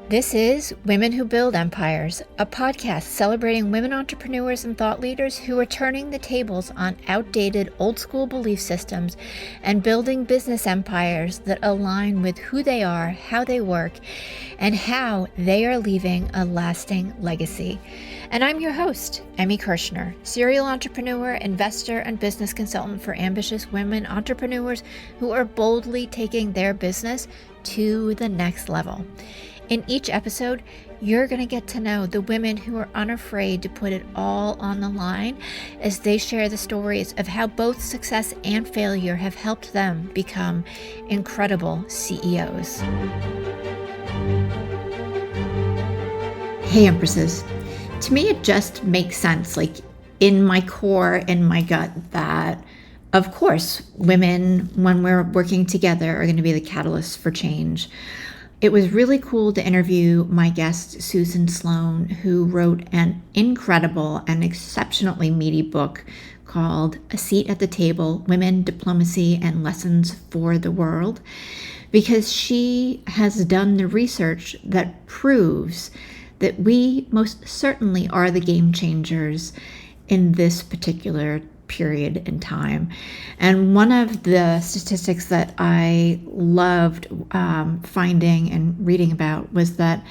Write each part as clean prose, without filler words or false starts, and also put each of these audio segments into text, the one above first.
This is Women Who Build Empires, a podcast celebrating women entrepreneurs and thought leaders who are turning the tables on outdated old school belief systems and building business empires that align with who they are, how they work, and how they are leaving a lasting legacy. And I'm your host, Emmy Kirshner, serial entrepreneur, investor, and business consultant for ambitious women entrepreneurs who are boldly taking their business to the next level. In each episode, you're going to get to know the women who are unafraid to put it all on the line as they share the stories of how both success and failure have helped them become incredible CEOs. Hey, Empresses. To me, it just makes sense, like in my core, in my gut, that of course, women, when we're working together, are going to be the catalyst for change. It was really cool to interview my guest, Susan Sloan, who wrote an incredible and exceptionally meaty book called A Seat at the Table, Women, Diplomacy, and Lessons for the World, because she has done the research that proves that we most certainly are the game changers in this particular period in time. And one of the statistics that I loved finding and reading about was that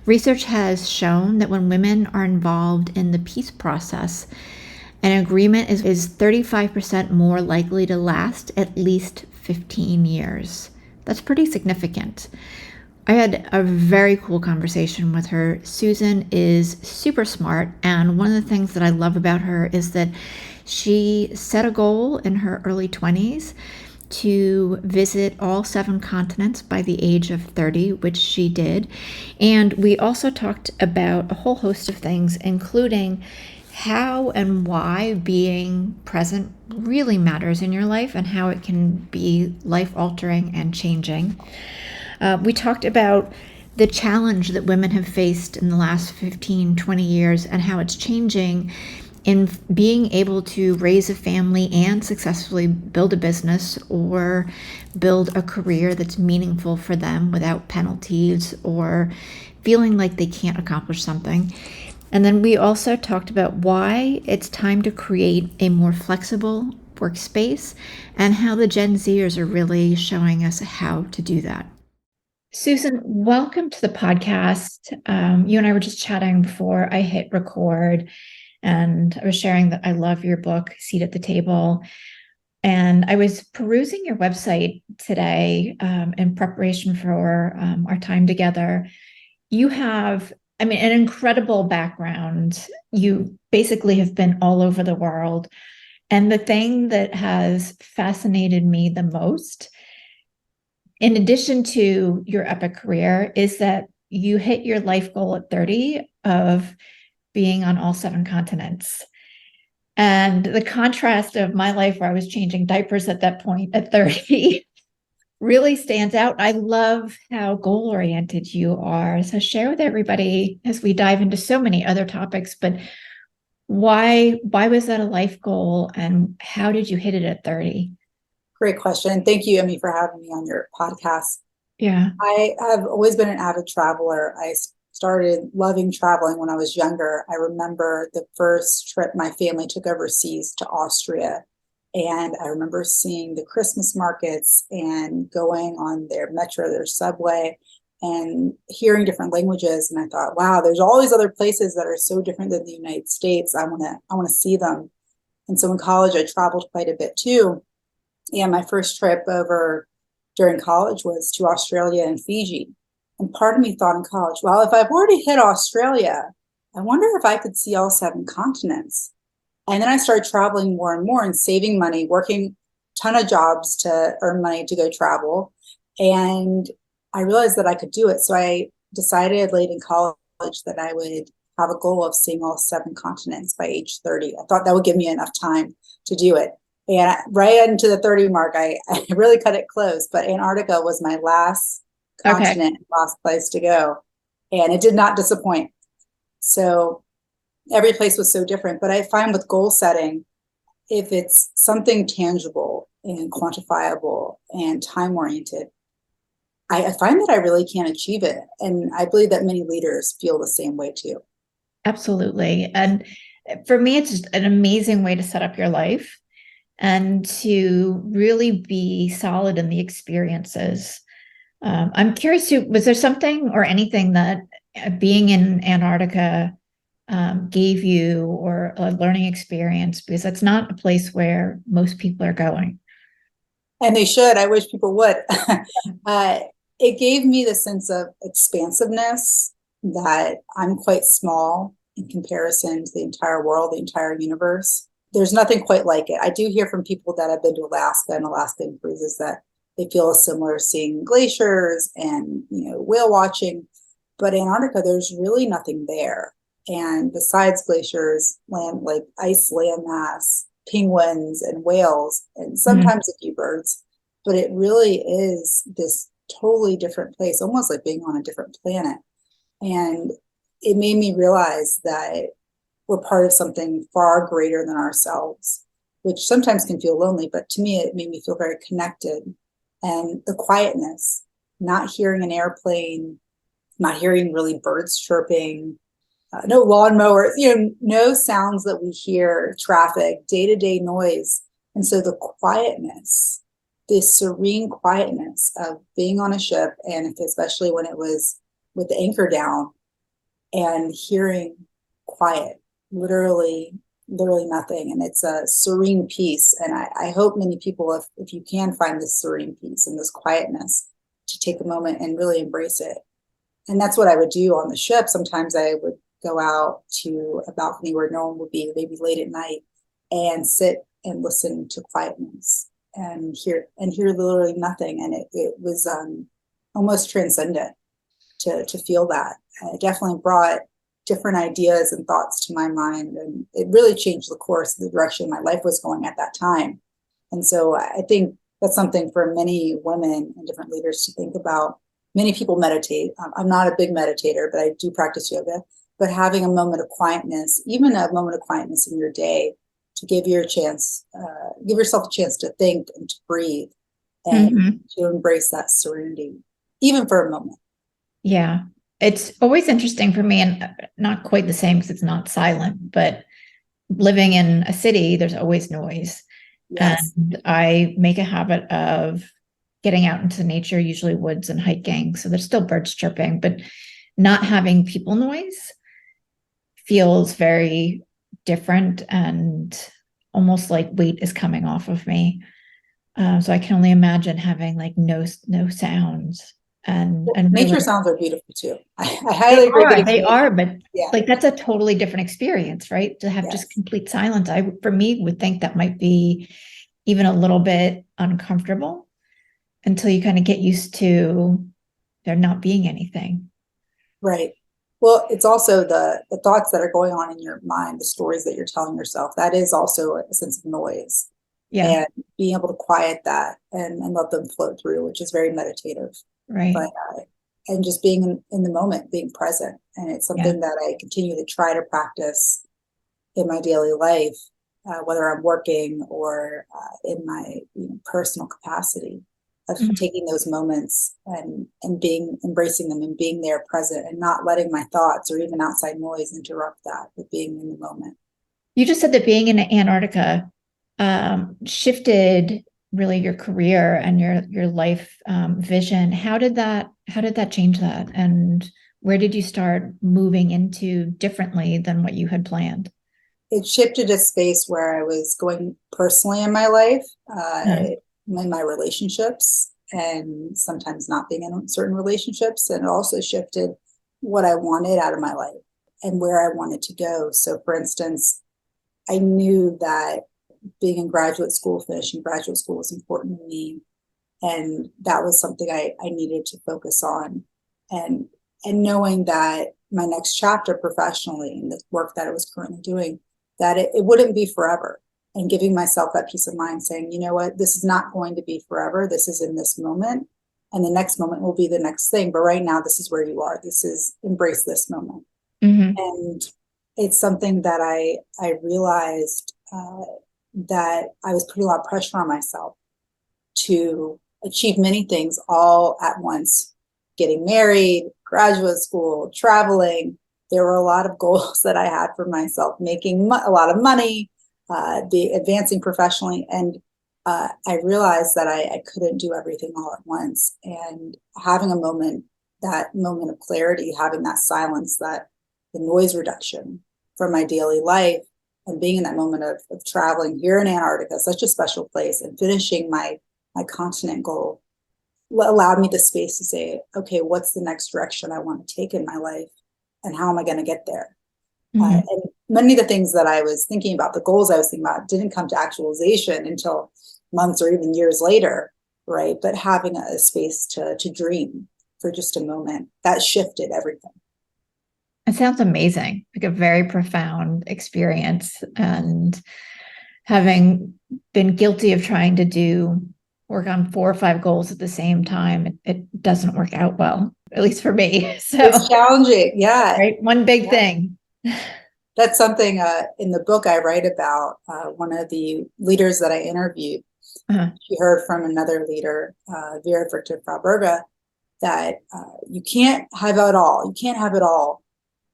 research has shown that when women are involved in the peace process, an agreement is 35% more likely to last at least 15 years. That's pretty significant. I had a very cool conversation with her. Susan is super smart, and one of the things that I love about her is that she set a goal in her early 20s to visit all 7 continents by the age of 30, which she did. And we also talked about a whole host of things, including how and why being present really matters in your life and how it can be life-altering and changing. We talked about the challenge that women have faced in the last 15, 20 years and how it's changing in being able to raise a family and successfully build a business or build a career that's meaningful for them without penalties or feeling like they can't accomplish something. And then we also talked about why it's time to create a more flexible workspace and how the Gen Zers are really showing us how to do that. Susan, welcome to the podcast. You and I were just chatting before I hit record, and I was sharing that I love your book, Seat at the Table. And I was perusing your website today in preparation for our time together. You have, an incredible background. You basically have been all over the world. And the thing that has fascinated me the most, in addition to your epic career, is that you hit your life goal at 30 of being on all 7 continents. And the contrast of my life, where I was changing diapers at that point at 30, really stands out. I love how goal-oriented you are. So share with everybody as we dive into so many other topics, but why was that a life goal and how did you hit it at 30? Great question. Thank you, Emmy, for having me on your podcast. Yeah. I have always been an avid traveler. I started loving traveling when I was younger. I remember the first trip my family took overseas to Austria. And I remember seeing the Christmas markets and going on their metro, their subway, and hearing different languages. And I thought, wow, there's all these other places that are so different than the United States. I want to see them. And so in college, I traveled quite a bit too. And my first trip over during college was to Australia and Fiji. And part of me thought in college, well, if I've already hit Australia, I wonder if I could see all 7 continents. And then I started traveling more and more and saving money, working a ton of jobs to earn money to go travel. And I realized that I could do it. So I decided late in college that I would have a goal of seeing all 7 continents by age 30. I thought that would give me enough time to do it. And right into the 30 mark, I really cut it close. But Antarctica was my last continent, last place to go. And it did not disappoint. So every place was so different. But I find with goal setting, if it's something tangible and quantifiable and time-oriented, I find that I really can't achieve it. And I believe that many leaders feel the same way too. Absolutely. And for me, it's just an amazing way to set up your life and to really be solid in the experiences. I'm curious too, was there something or anything that being in Antarctica gave you, or a learning experience? Because that's not a place where most people are going. And they should. I wish people would. uh, it gave me the sense of expansiveness, that I'm quite small in comparison to the entire world, the entire universe. There's nothing quite like it. I do hear from people that have been to Alaska and Alaskan cruises that they feel a similar seeing glaciers and whale watching. But Antarctica, there's really nothing there. And besides glaciers, land like ice landmass, penguins and whales, and Mhm. sometimes a few birds. But it really is this totally different place, almost like being on a different planet. And it made me realize that we're part of something far greater than ourselves, which sometimes can feel lonely. But to me, it made me feel very connected. And the quietness, not hearing an airplane, not hearing really birds chirping, no lawnmowers, no sounds that we hear, traffic, day-to-day noise. And so the quietness, this serene quietness of being on a ship, and especially when it was with the anchor down, and hearing quiet, literally, literally nothing. And it's a serene peace. And I hope many people, if you can find this serene peace and this quietness, to take a moment and really embrace it. And that's what I would do on the ship. Sometimes I would go out to a balcony where no one would be, maybe late at night, and sit and listen to quietness and hear literally nothing. And it was almost transcendent to feel that. It definitely brought different ideas and thoughts to my mind, and it really changed the course, the direction my life was going at that time. And so I think that's something for many women and different leaders to think about. Many people meditate. I'm not a big meditator, but I do practice yoga. But having a moment of quietness, even a moment of quietness in your day, to give give yourself a chance to think and to breathe and Mhm. to embrace that serenity, even for a moment. Yeah. It's always interesting for me, and not quite the same because it's not silent, but living in a city, there's always noise. Yes. And I make a habit of getting out into nature, usually woods and hiking. So there's still birds chirping, but not having people noise feels very different and almost like weight is coming off of me. So I can only imagine having like no sounds Well, and nature really sounds are beautiful too. I highly agree getting to they nature. are, but Yeah. like that's a totally different experience, right? To have just Yes. complete silence. I, for me, would think that might be even a little bit uncomfortable until you kind of get used to there not being anything. Right. Well, it's also the thoughts that are going on in your mind, the stories that you're telling yourself. That is also a sense of noise, Yeah, and being able to quiet that and let them flow through, which is very meditative. right. But and just being in the moment, being present, and it's Yeah. something that I continue to try to practice in my daily life, whether I'm working or in my personal capacity, of Mhm. taking those moments and being embracing them and being there present and not letting my thoughts or even outside noise interrupt that, but being in the moment. You just said that being in Antarctica shifted really your career and your life vision. How did that change that? And where did you start moving into differently than what you had planned? It shifted a space where I was going personally in my life, Uh, in my relationships, and sometimes not being in certain relationships. And it also shifted what I wanted out of my life and where I wanted to go. So, for instance, I knew that being in graduate school, finishing graduate school was important to me. And that was something I needed to focus on. And and knowing that my next chapter professionally in the work that I was currently doing, that it wouldn't be forever. And giving myself that peace of mind, saying, you know what, this is not going to be forever. This is in this moment. And the next moment will be the next thing. But right now, this is where you are. This is embrace this moment. mhm. And it's something that I realized that I was putting a lot of pressure on myself to achieve many things all at once. Getting married, graduate school, traveling. There were a lot of goals that I had for myself, making a lot of money, advancing professionally. And I realized that I couldn't do everything all at once. And having a moment, that moment of clarity, having that silence, that the noise reduction from my daily life, and being in that moment of traveling here in Antarctica, such a special place, and finishing my continent goal allowed me the space to say, okay, what's the next direction I want to take in my life, and how am I going to get there? And many of the things that I was thinking about, the goals I was thinking about, didn't come to actualization until months or even years later, right? But having a space to dream for just a moment, that shifted everything. It sounds amazing, like a very profound experience. And having been guilty of trying to work on 4 or 5 goals at the same time, it doesn't work out well, at least for me. So it's challenging. Yeah. Right. One big thing. That's something in the book I write about. One of the leaders that I interviewed, she heard from another leader, Vera Frauberger, that you can't have it all. You can't have it all,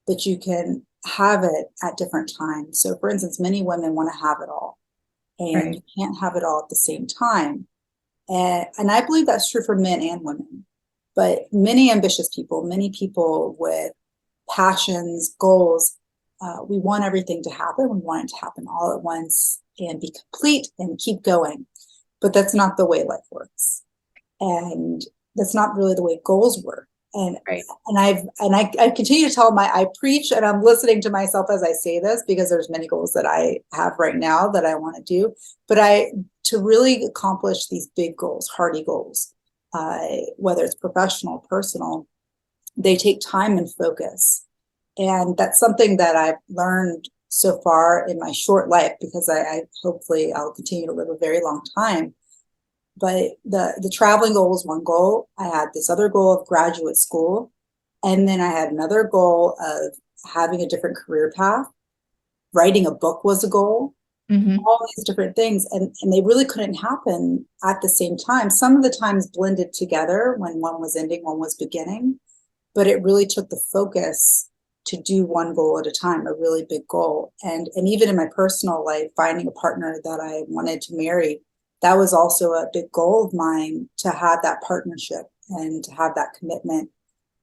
but you can have it at different times. So, for instance, many women want to have it all, and you can't have it all at the same time. And I believe that's true for men and women. But many ambitious people, many people with passions, goals, we want everything to happen. We want it to happen all at once and be complete and keep going. But that's not the way life works. And that's not really the way goals work. And I continue to tell I preach, and I'm listening to myself as I say this, because there's many goals that I have right now that I want to do, but to really accomplish these big goals, hardy goals, whether it's professional, personal, they take time and focus. And that's something that I've learned so far in my short life, because I hopefully I'll continue to live a very long time. But the traveling goal was one goal. I had this other goal of graduate school. And then I had another goal of having a different career path. Writing a book was a goal. All these different things. And they really couldn't happen at the same time. Some of the times blended together when one was ending, one was beginning. But it really took the focus to do one goal at a time, a really big goal. And even in my personal life, finding a partner that I wanted to marry, that was also a big goal of mine, to have that partnership and to have that commitment.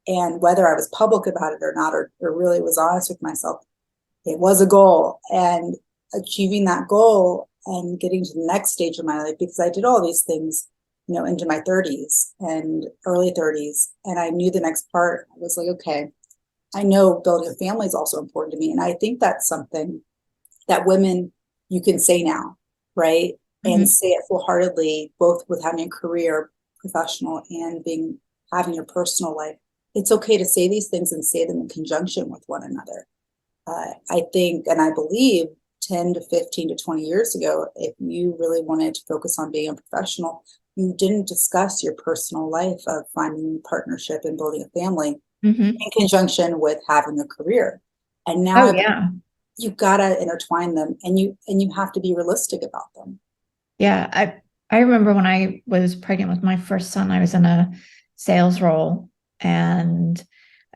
And whether I was public about it or not, or really was honest with myself, it was a goal. And achieving that goal and getting to the next stage of my life, because I did all these things, into my 30s and early 30s. And I knew the next part. I was like, okay, I know building a family is also important to me. And I think that's something that women, you can say now, right? And say it full-heartedly, both with having a career, professional, and having your personal life. It's okay to say these things and say them in conjunction with one another. I think, and I believe 10 to 15 to 20 years ago, if you really wanted to focus on being a professional, you didn't discuss your personal life of finding partnership and building a family in conjunction with having a career. And now you've got to intertwine them, and you have to be realistic about them. Yeah, I remember when I was pregnant with my first son, I was in a sales role, and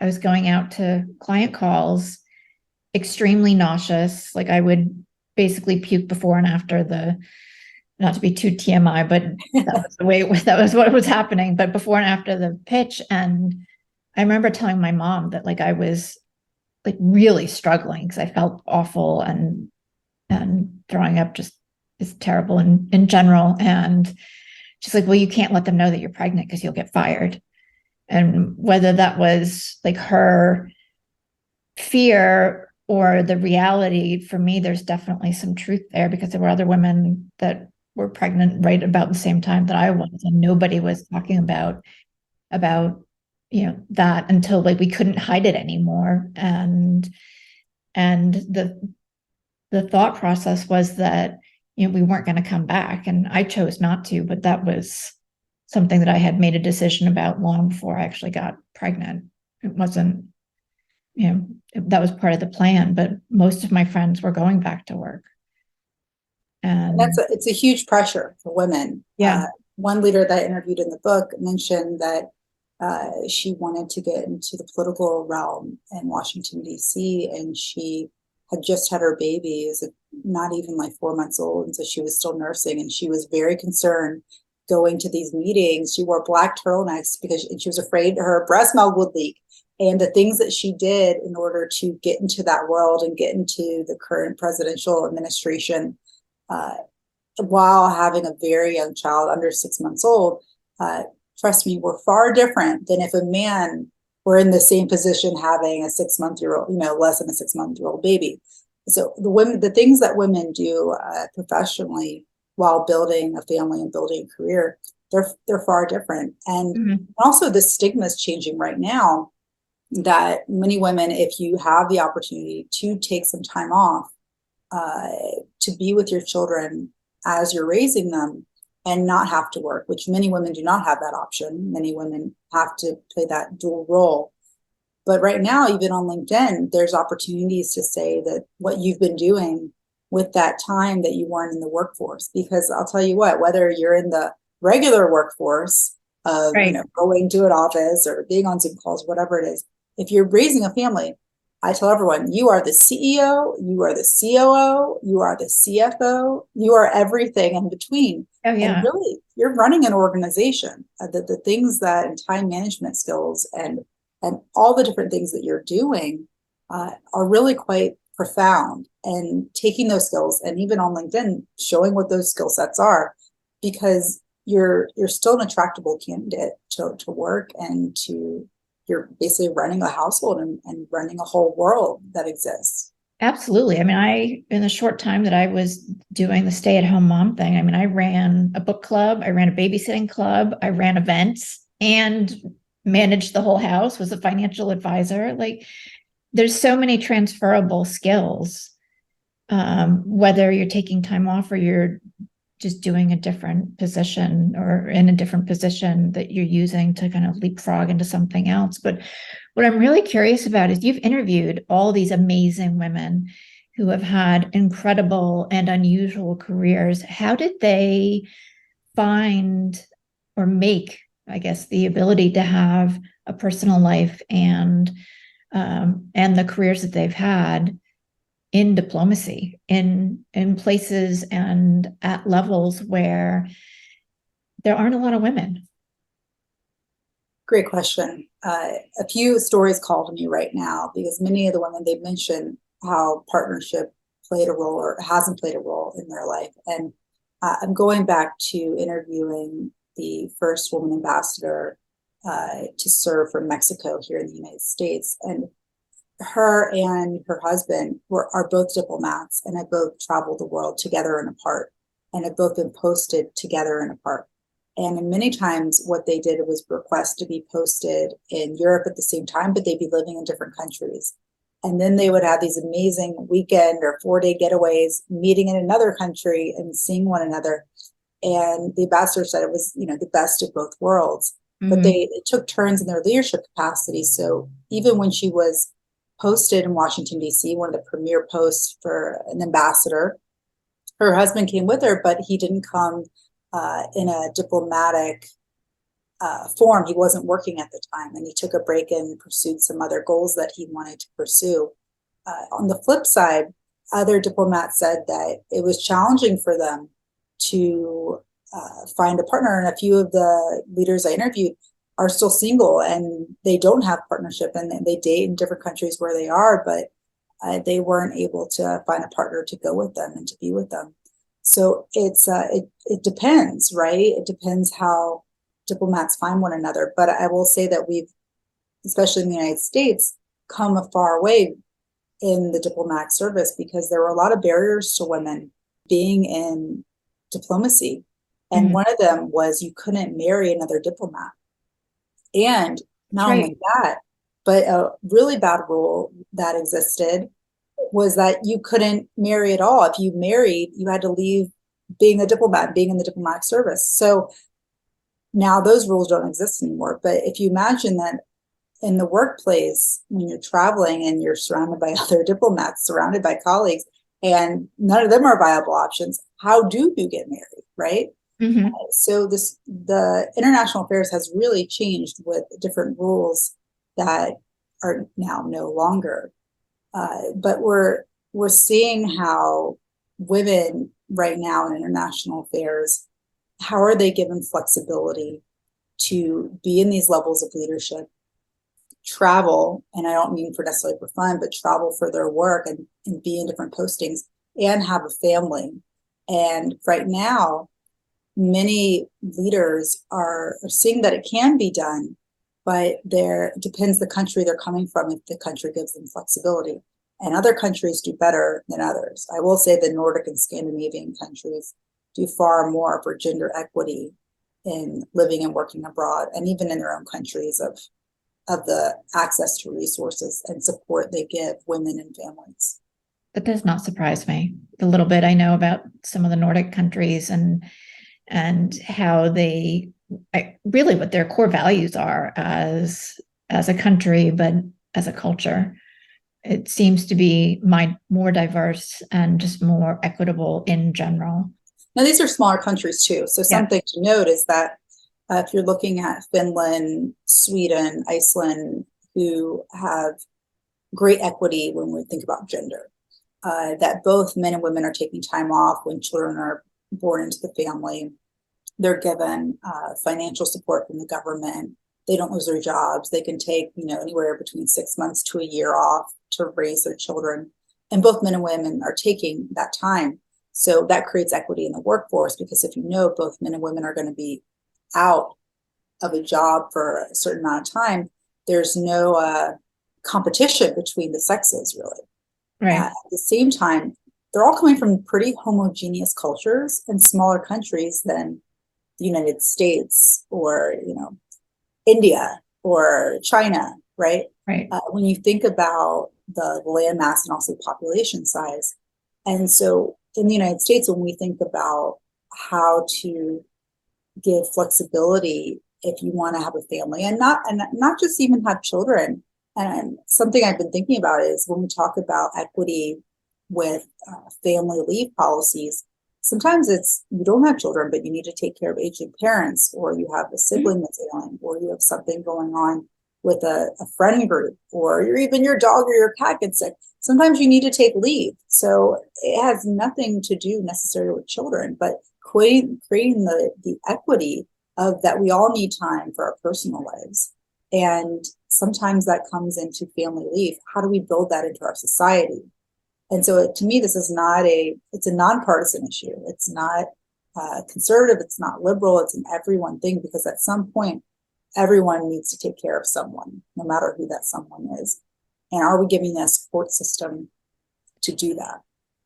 I was going out to client calls, extremely nauseous. Like I would basically puke before and after not to be too TMI, but that was the way that was what was happening, but before and after the pitch. And I remember telling my mom that like I was like really struggling because I felt awful, and throwing up just is terrible in general. And she's like, well, you can't let them know that you're pregnant because you'll get fired. And whether that was like her fear or the reality, for me, there's definitely some truth there, because there were other women that were pregnant right about the same time that I was, and nobody was talking about that until like we couldn't hide it anymore. And the thought process was that we weren't going to come back, and I chose not to, but that was something that I had made a decision about long before I actually got pregnant. It wasn't, that was part of the plan, but most of my friends were going back to work. And it's a huge pressure for women. Yeah. one leader that I interviewed in the book mentioned that she wanted to get into the political realm in Washington, D.C., and she had just had her baby. It was not even like 4 months old, and so she was still nursing, and she was very concerned going to these meetings. She wore black turtlenecks because she was afraid her breast milk would leak. And the things that she did in order to get into that world and get into the current presidential administration, while having a very young child under 6 months old, trust me, were far different than if a man were in the same position having a 6 month-year-old, less than a 6 month-year-old baby. So the things that women do professionally while building a family and building a career, they're far different. And also the stigma is changing right now that many women, if you have the opportunity to take some time off to be with your children as you're raising them and not have to work, which many women do not have that option. Many women have to play that dual role. But right now, even on LinkedIn, there's opportunities to say that what you've been doing with that time that you weren't in the workforce. Because I'll tell you what, whether you're in the regular workforce of going to an office or being on Zoom calls, whatever it is, if you're raising a family, I tell everyone, you are the CEO, you are the COO, you are the CFO, you are everything in between. Oh, yeah. And really, you're running an organization. The things that and time management skills and all the different things that you're doing are really quite profound. And taking those skills and even on LinkedIn, showing what those skill sets are, because you're still an attractable candidate to work and you're basically running a household and running a whole world that exists. Absolutely. I mean, in the short time that I was doing the stay-at-home mom thing, I mean, I ran a book club, I ran a babysitting club, I ran events and managed the whole house, was a financial advisor. Like, there's so many transferable skills, whether you're taking time off or you're just doing a different position or in a different position that you're using to kind of leapfrog into something else. But what I'm really curious about is you've interviewed all these amazing women who have had incredible and unusual careers. How did they find or make, I guess, the ability to have a personal life and the careers that they've had in diplomacy, in places and at levels where there aren't a lot of women? Great question. A few stories call to me right now because many of the women, they mention how partnership played a role or hasn't played a role in their life. And I'm going back to interviewing the first woman ambassador to serve for Mexico here in the United States. And her and her husband are both diplomats and have both traveled the world together and apart and have both been posted together and apart. And many times what they did was request to be posted in Europe at the same time, but they'd be living in different countries. And then they would have these amazing weekend or 4-day getaways, meeting in another country and seeing one another. And the ambassador said it was, the best of both worlds. But they took turns in their leadership capacity. So even when she was posted in Washington, D.C., one of the premier posts for an ambassador, her husband came with her, but he didn't come in a diplomatic form. He wasn't working at the time, and he took a break and pursued some other goals that he wanted to pursue. On the flip side, other diplomats said that it was challenging for them to find a partner, and a few of the leaders I interviewed are still single and they don't have partnership and they date in different countries where they are, but they weren't able to find a partner to go with them and to be with them. So it depends, right? It depends how diplomats find one another. But I will say that we've, especially in the United States, come a far way in the diplomatic service because there were a lot of barriers to women being in diplomacy. And one of them was you couldn't marry another diplomat. And not only that, but a really bad rule that existed was that you couldn't marry at all. If you married, you had to leave being a diplomat, being in the diplomatic service. So now those rules don't exist anymore. But if you imagine that in the workplace, when you're traveling and you're surrounded by other diplomats, surrounded by colleagues, and none of them are viable options, how do you get married, right? Hmm. So the international affairs has really changed with different rules that are now no longer. But we're seeing how women right now in international affairs, how are they given flexibility to be in these levels of leadership, travel, and I don't mean for necessarily for fun, but travel for their work and be in different postings and have a family. And right now, many leaders are seeing that it can be done, but there depends the country they're coming from if the country gives them flexibility. And other countries do better than others. I will say the Nordic and Scandinavian countries do far more for gender equity in living and working abroad, and even in their own countries of the access to resources and support they give women and families. That does not surprise me. The little bit I know about some of the Nordic countries and how they really what their core values are as a country, but as a culture. It seems to be more diverse and just more equitable in general. Now, these are smaller countries too. So Yeah. something to note is that if you're looking at Finland, Sweden, Iceland, who have great equity when we think about gender, that both men and women are taking time off when children are born into the family. They're given financial support from the government. They don't lose their jobs. They can take, anywhere between 6 months to a year off to raise their children. And both men and women are taking that time. So that creates equity in the workforce, because if both men and women are going to be out of a job for a certain amount of time, there's no competition between the sexes, really. Right. At the same time, they're all coming from pretty homogeneous cultures and smaller countries than the United States or, India or China, right? Right. When you think about the landmass and also population size. And so in the United States, when we think about how to give flexibility if you want to have a family and not just even have children. And something I've been thinking about is when we talk about equity with family leave policies, sometimes it's you don't have children, but you need to take care of aging parents, or you have a sibling that's ailing, or you have something going on with a friend group, or even your dog or your cat gets sick. Sometimes you need to take leave. So it has nothing to do necessarily with children, but creating the equity of that we all need time for our personal lives. And sometimes that comes into family leave. How do we build that into our society? And so to me, it's a nonpartisan issue. It's not conservative. It's not liberal. It's an everyone thing, because at some point, everyone needs to take care of someone, no matter who that someone is. And are we giving a support system to do that?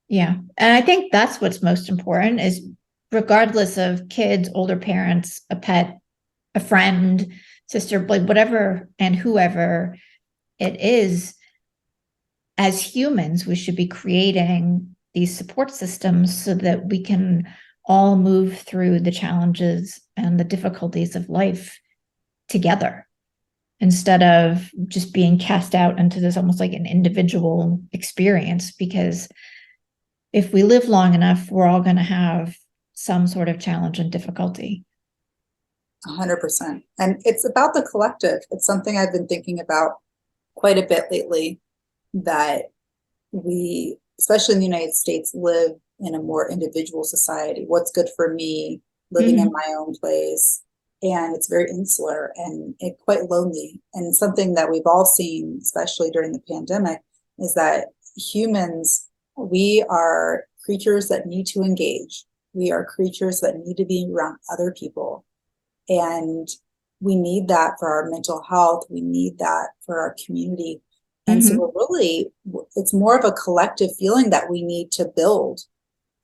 Yeah. And I think that's what's most important is regardless of kids, older parents, a pet, a friend, sister, like whatever and whoever it is, as humans, we should be creating these support systems so that we can all move through the challenges and the difficulties of life together instead of just being cast out into this almost like an individual experience. Because if we live long enough, we're all going to have some sort of challenge and difficulty. 100%. And it's about the collective. It's something I've been thinking about quite a bit lately, that we, especially in the United States, live in a more individual society. What's good for me, living in my own place. And it's very insular and quite lonely. And something that we've all seen, especially during the pandemic, is that humans, we are creatures that need to engage. We are creatures that need to be around other people. And we need that for our mental health. We need that for our community. And so it's more of a collective feeling that we need to build.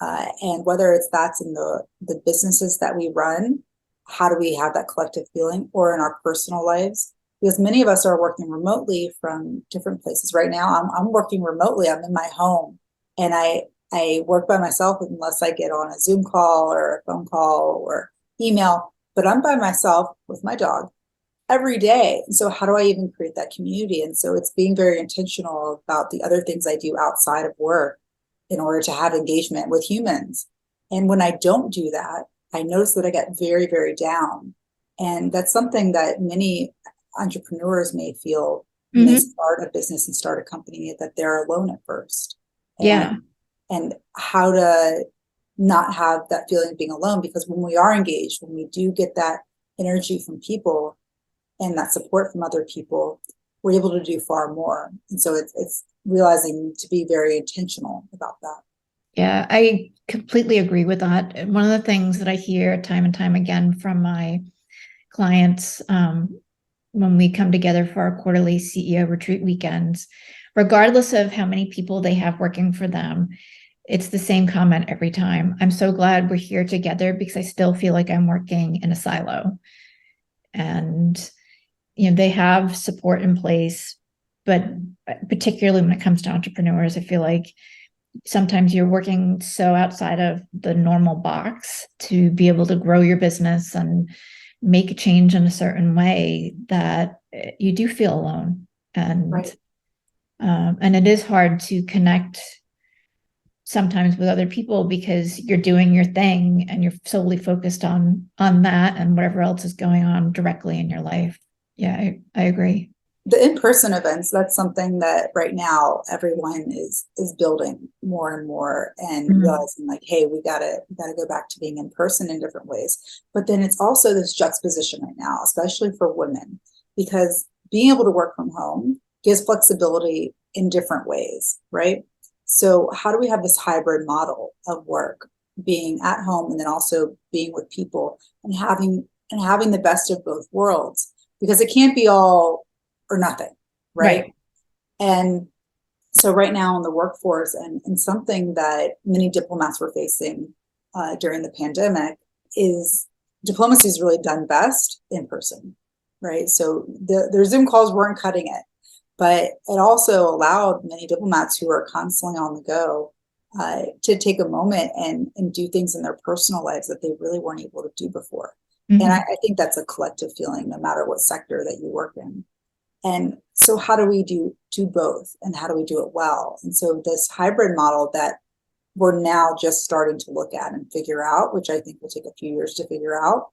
And whether that's in the businesses that we run, how do we have that collective feeling, or in our personal lives? Because many of us are working remotely from different places. Right now, I'm working remotely. I'm in my home, and I work by myself unless I get on a Zoom call or a phone call or email. But I'm by myself with my dog every day. And so how do I even create that community? And so it's being very intentional about the other things I do outside of work in order to have engagement with humans. And when I don't do that, I noticed that I got very, very down. And that's something that many entrepreneurs may feel when they Hmm. start a business and start a company, that they're alone at first. Yeah. And how to not have that feeling of being alone, because when we are engaged, when we do get that energy from people and that support from other people, we're able to do far more. And so it's realizing to be very intentional about that. Yeah, I completely agree with that. One of the things that I hear time and time again from my clients, when we come together for our quarterly CEO retreat weekends, regardless of how many people they have working for them, it's the same comment every time. I'm so glad we're here together because I still feel like I'm working in a silo. And, they have support in place, but particularly when it comes to entrepreneurs, I feel like sometimes you're working so outside of the normal box to be able to grow your business and make a change in a certain way that you do feel alone. Right. And it is hard to connect sometimes with other people because you're doing your thing and you're solely focused on that and whatever else is going on directly in your life. Yeah, I agree. The in-person events, that's something that right now everyone is building more and more, and Mhm. realizing like, hey, we gotta go back to being in person in different ways. But then it's also this juxtaposition right now, especially for women, because being able to work from home gives flexibility in different ways, right? So how do we have this hybrid model of work, being at home and then also being with people, and having the best of both worlds? Because it can't be all or nothing, right? Right. And so right now in the workforce, and something that many diplomats were facing during the pandemic, is diplomacy is really done best in person, right? So their Zoom calls weren't cutting it, but it also allowed many diplomats who are constantly on the go to take a moment and do things in their personal lives that they really weren't able to do before. And Mm-hmm. I think that's a collective feeling, no matter what sector that you work in. And so how do we do both, and how do we do it well? And so this hybrid model that we're now just starting to look at and figure out, which I think will take a few years to figure out,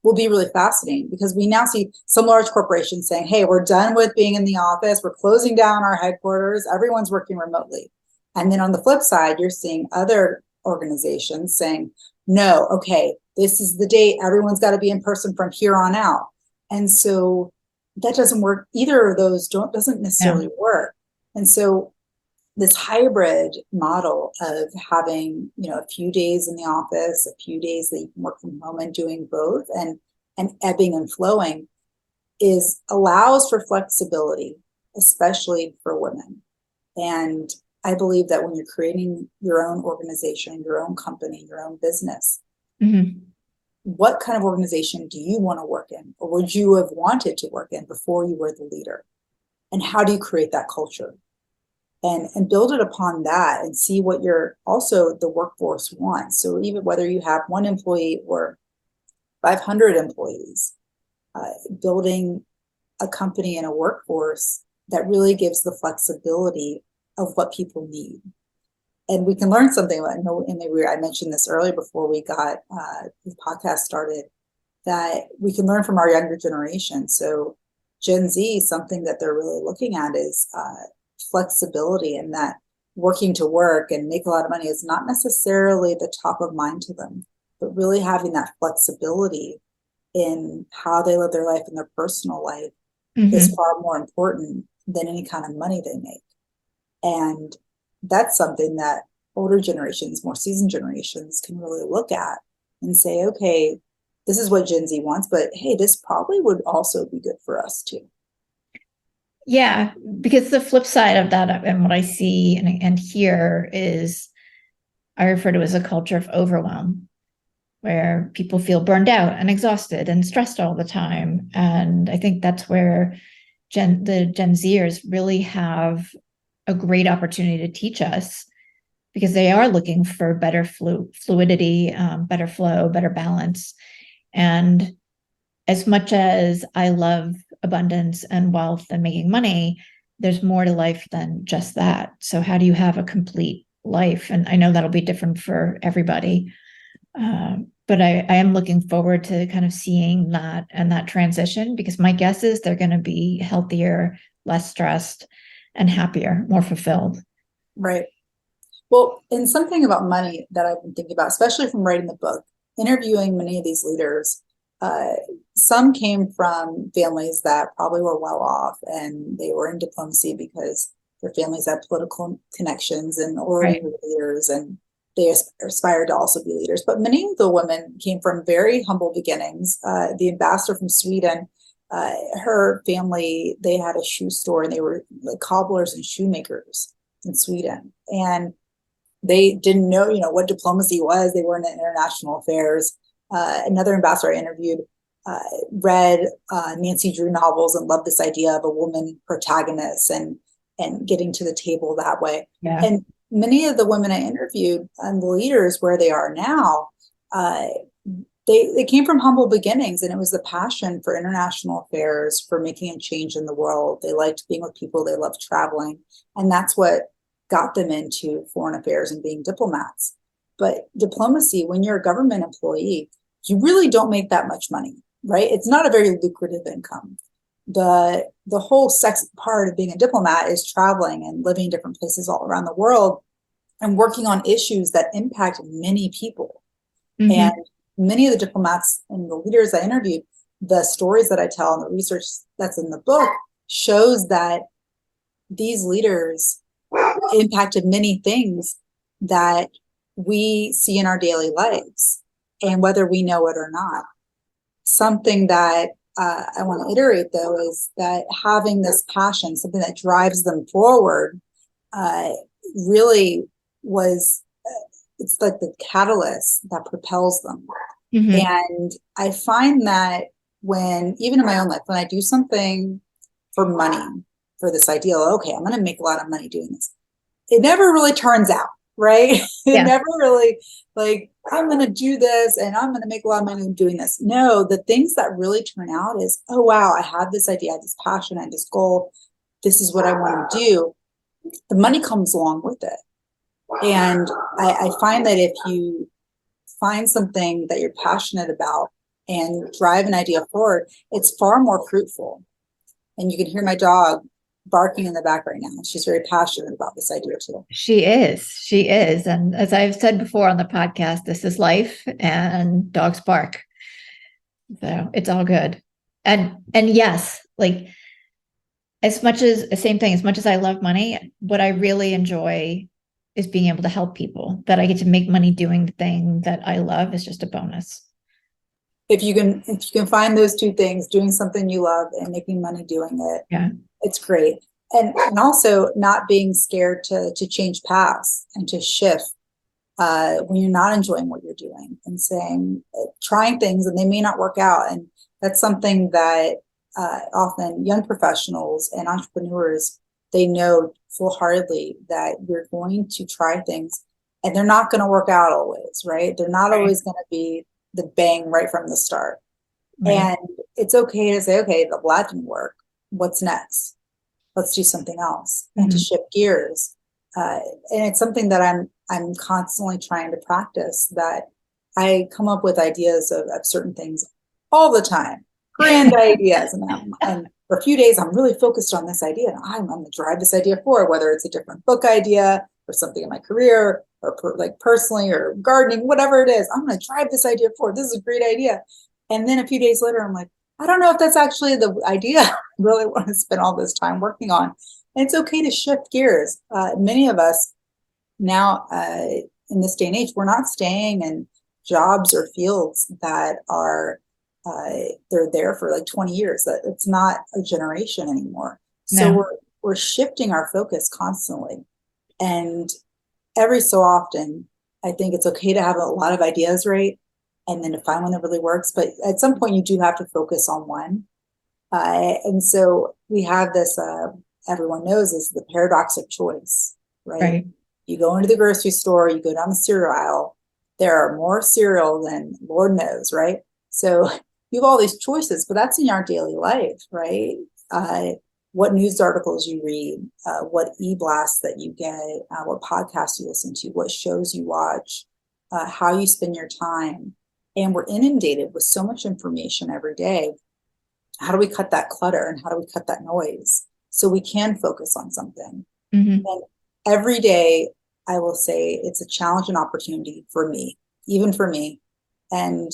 will be really fascinating, because we now see some large corporations saying, hey, we're done with being in the office, we're closing down our headquarters, everyone's working remotely. And then on the flip side, you're seeing other organizations saying, no, okay, this is the date, everyone's got to be in person from here on out. And so that doesn't work. Either of those doesn't Yeah. necessarily work. And so this hybrid model of having, a few days in the office, a few days that you can work from home, and doing both, and ebbing and flowing, is allows for flexibility, especially for women. And I believe that when you're creating your own organization, your own company, your own business, Mm-hmm. what kind of organization do you want to work in, or would you have wanted to work in before you were the leader? And how do you create that culture? And build it upon that, and see what your also the workforce wants. So even whether you have one employee or 500 employees, building a company and a workforce that really gives the flexibility of what people need. And we can learn something about, and maybe I mentioned this earlier before we got the podcast started, that we can learn from our younger generation. So Gen Z, something that they're really looking at is flexibility, and that working to work and make a lot of money is not necessarily the top of mind to them, but really having that flexibility in how they live their life and their personal life is Mm-hmm. far more important than any kind of money they make. And that's something that older generations, more seasoned generations, can really look at and say, okay, this is what Gen Z wants, but hey, this probably would also be good for us too. Yeah, because the flip side of that, and what I see and hear, is I refer to as a culture of overwhelm, where people feel burned out and exhausted and stressed all the time. And I think that's where the Gen Zers really have a great opportunity to teach us, because they are looking for better fluidity, better flow, better balance. And as much as I love abundance and wealth and making money, there's more to life than just that. So, how do you have a complete life? And I know that'll be different for everybody. But But I am looking forward to kind of seeing that and that transition, because my guess is they're going to be healthier, less stressed, and happier, more fulfilled. Right. Well, and something about money that I've been thinking about, especially from writing the book, interviewing many of these leaders, uh, some came from families that probably were well off and they were in diplomacy because their families had political connections and already Right. were leaders, and they aspired to also be leaders. But many of the women came from very humble beginnings. The ambassador from Sweden, her family, they had a shoe store and they were like cobblers and shoemakers in Sweden. And they didn't know, what diplomacy was. They weren't in international affairs. Another ambassador I interviewed uh, read Nancy Drew novels and loved this idea of a woman protagonist and getting to the table that way. Yeah. And many of the women I interviewed and the leaders where they are now, uh, they came from humble beginnings, and it was the passion for international affairs, for making a change in the world. They liked being with people. They loved traveling, and that's what got them into foreign affairs and being diplomats. But diplomacy, when you're a government employee, you really don't make that much money, right? It's not a very lucrative income. The whole sex part of being a diplomat is traveling and living in different places all around the world and working on issues that impact many people. Mm-hmm. And many of the diplomats and the leaders I interviewed, the stories that I tell and the research that's in the book shows that these leaders impacted many things that we see in our daily lives, and whether we know it or not. Something that I want to iterate, though, is that having this passion, something that drives them forward, really was, it's like the catalyst that propels them. Mm-hmm. And I find that even in my own life, when I do something for money, for this ideal, okay, I'm going to make a lot of money doing this, it never really turns out, right? It never really, like, I'm going to do this and I'm going to make a lot of money doing this. No, the things that really turn out is, oh, wow, I had this idea, I had this passion, I had this goal. This is what I want to do. The money comes along with it. And I find that if you find something that you're passionate about and drive an idea forward, it's far more fruitful. And you can hear my dog barking in the back right now. She's very passionate about this idea too. She is. She is. And as I've said before on the podcast, this is life, and dogs bark. So it's all good. And yes, like, as much as the same thing, as much as I love money, what I really enjoy is being able to help people. That I get to make money doing the thing that I love is just a bonus. If you can find those two things, doing something you love and making money doing it, Yeah, it's great. And also not being scared to change paths and to shift when you're not enjoying what you're doing, and saying, trying things and they may not work out. And that's something that often young professionals and entrepreneurs, they know full-heartedly that you're going to try things and they're not going to work out always, right? They're not always going to be the bang right from the start. Right. And it's okay to say, okay, that didn't work. What's next? Let's do something else. Mm-hmm. And to shift gears. And it's something that I'm constantly trying to practice, that I come up with ideas of certain things all the time, grand ideas. And for a few days, I'm really focused on this idea, and I'm going to drive this idea forward, whether it's a different book idea or something in my career or like personally or gardening, whatever it is. I'm going to drive this idea forward. This is a great idea. And then a few days later, I'm like, I don't know if that's actually the idea I really want to spend all this time working on. And it's okay to shift gears. Many of us now in this day and age, we're not staying in jobs or fields that are they're there for like 20 years. That it's not a generation anymore. So no. we're shifting our focus constantly. And every so often, I think it's okay to have a lot of ideas, right? And then to find one that really works. But at some point, you do have to focus on one. And so we have this, everyone knows, is the paradox of choice, right? You go into the grocery store, you go down the cereal aisle, there are more cereal than Lord knows, right? So you have all these choices, but that's in our daily life, right? What news articles you read, what e-blasts that you get, what podcasts you listen to, what shows you watch, how you spend your time. And we're inundated with so much information every day. How do we cut that clutter and how do we cut that noise so we can focus on something? Mm-hmm. And every day, I will say it's a challenge and opportunity for me, even for me. And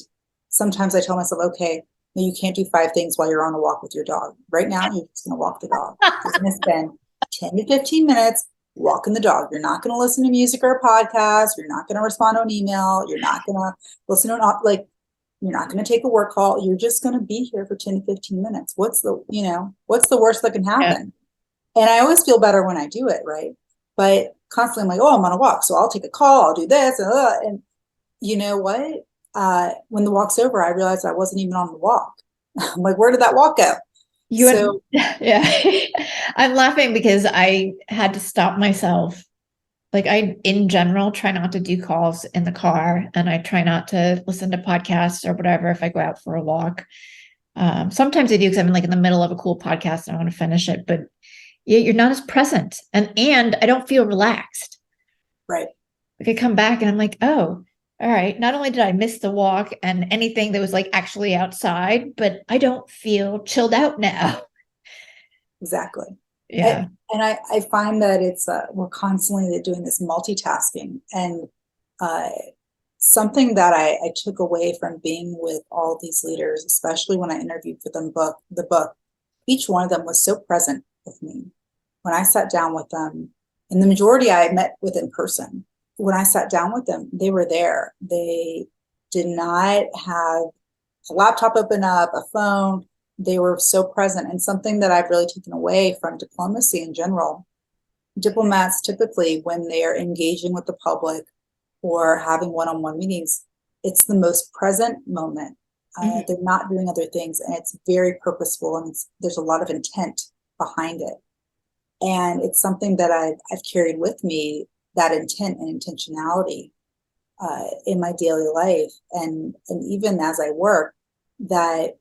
sometimes I tell myself, okay, you can't do 5 things while you're on a walk with your dog. Right now, you're just going to walk the dog. You're going to spend 10 to 15 minutes walking the dog. You're not going to listen to music or a podcast. You're not going to respond to an email. You're not going to listen to you're not going to take a work call. You're just going to be here for 10 to 15 minutes. What's the worst that can Yeah. happen? And I always feel better when I do it, right? But constantly I'm like, oh, I'm on a walk, so I'll take a call, I'll do this. And you know what? When the walk's over, I realized I wasn't even on the walk. I'm like, where did that walk go? Yeah. I'm laughing because I had to stop myself. Like, I, in general, try not to do calls in the car, and I try not to listen to podcasts or whatever if I go out for a walk. Sometimes I do because I'm like in the middle of a cool podcast and I want to finish it, but you're not as present, and I don't feel relaxed. Right. Like, I come back and I'm like, oh, all right. Not only did I miss the walk and anything that was like actually outside, but I don't feel chilled out now. Exactly. Yeah. I find that it's we're constantly doing this multitasking, and uh, something that I took away from being with all these leaders, especially when I interviewed for the book, each one of them was so present with me. When I sat down with them, and the majority I met with in person, when I sat down with them, they were there. They did not have a laptop open up, a phone. They were so present. And something that I've really taken away from diplomacy in general, diplomats typically, when they are engaging with the public or having one-on-one meetings, it's the most present moment. They're not doing other things, and it's very purposeful, and there's a lot of intent behind it. And it's something that I've carried with me, that intent and intentionality in my daily life, and even as I work, that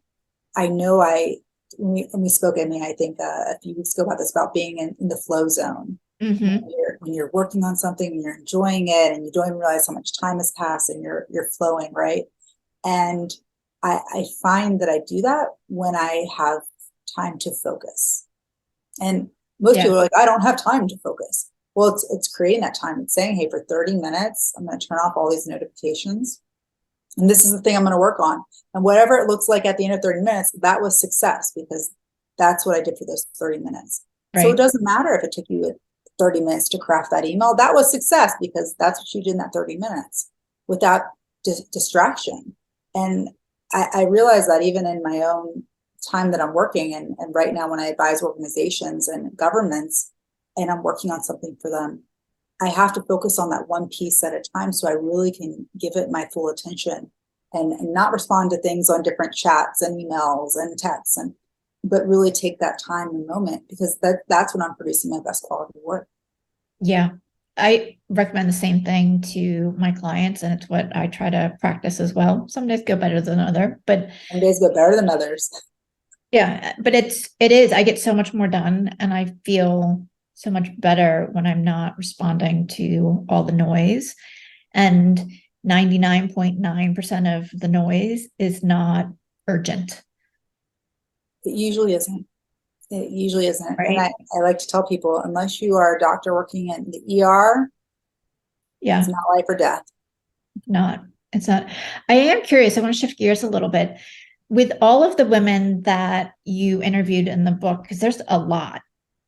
I know we spoke, I mean, I think a few weeks ago about this, about being in the flow zone. Mm-hmm. When you're working on something and you're enjoying it and you don't even realize how much time has passed and you're flowing, right? And I find that I do that when I have time to focus. And most people are like, I don't have time to focus. Well, it's creating that time. It's saying, hey, for 30 minutes, I'm going to turn off all these notifications. And this is the thing I'm going to work on. And whatever it looks like at the end of 30 minutes, that was success, because that's what I did for those 30 minutes. Right. So it doesn't matter if it took you 30 minutes to craft that email. That was success, because that's what you did in that 30 minutes without distraction. And I realize that even in my own time that I'm working, and right now when I advise organizations and governments and I'm working on something for them, I have to focus on that one piece at a time so I really can give it my full attention, and not respond to things on different chats and emails and texts, but really take that time and moment, because that's when I'm producing my best quality work. Yeah. I recommend the same thing to my clients, and it's what I try to practice as well. Some days go better than other, but some days go better than others. Yeah, but it is, I get so much more done, and I feel so much better when I'm not responding to all the noise. And 99.9% of the noise is not urgent. It usually isn't. It usually isn't. Right. And I like to tell people, unless you are a doctor working in the ER, it's not life or death. It's not. I am curious. I want to shift gears a little bit. With all of the women that you interviewed in the book, because there's a lot.